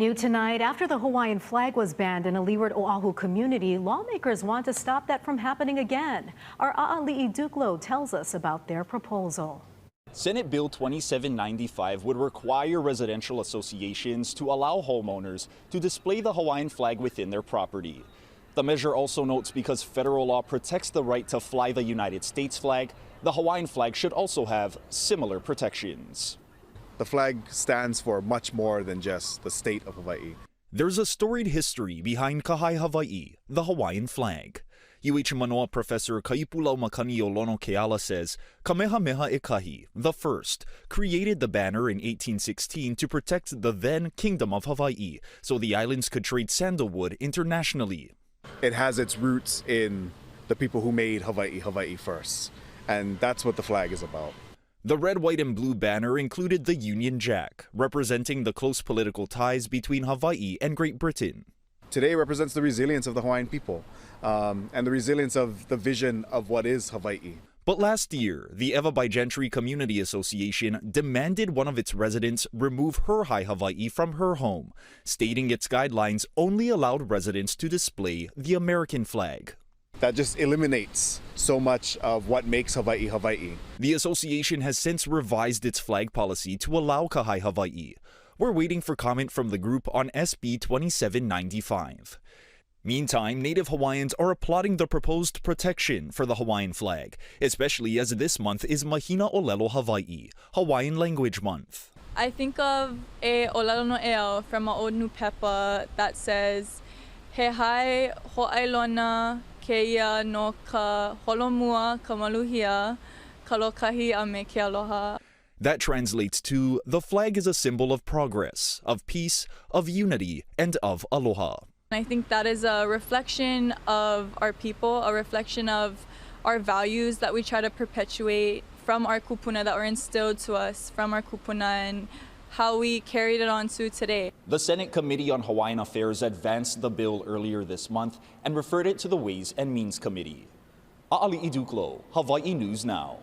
New tonight, after the Hawaiian flag was banned in a Leeward Oahu community, lawmakers want to stop that from happening again. Our A'ali'i Duklo tells us about their proposal. Senate Bill 2795 would require residential associations to allow homeowners to display the Hawaiian flag within their property. The measure also notes because federal law protects the right to fly the United States flag, the Hawaiian flag should also have similar protections. The flag stands for much more than just the state of Hawaii. There's a storied history behind Ka Hae Hawaii, the Hawaiian flag. UH Manoa professor Kaipulau Makani Olono Keala says Kamehameha Ekahi, the first, created the banner in 1816 to protect the then Kingdom of Hawaii so the islands could trade sandalwood internationally. It has its roots in the people who made Hawaii, Hawaii first. And that's what the flag is about. The red, white, and blue banner included the Union Jack, representing the close political ties between Hawaii and Great Britain. Today represents the resilience of the Hawaiian people and the resilience of the vision of what is Hawaii. But last year, the Ewa by Gentry Community Association demanded one of its residents remove her Hae Hawaii from her home, stating its guidelines only allowed residents to display the American flag. That just eliminates so much of what makes Hawaii, Hawaii. The association has since revised its flag policy to allow Ka Hae Hawaii. We're waiting for comment from the group on SB 2795. Meantime, Native Hawaiians are applauding the proposed protection for the Hawaiian flag, especially as this month is Mahina Olelo Hawaii, Hawaiian Language Month. I think of a Olelo no Eo from my old new pepa that says, He hai ho'ailona keia no ka holomua ka maluhia, ka lokahi a me ke aloha. That translates to, the flag is a symbol of progress, of peace, of unity, and of aloha. I think that is a reflection of our people, a reflection of our values that we try to perpetuate from our kupuna that were instilled to us from our kupuna and how we carried it on to today. The Senate Committee on Hawaiian Affairs advanced the bill earlier this month and referred it to the Ways and Means Committee. A'ali'i Duklo, Hawaii News Now.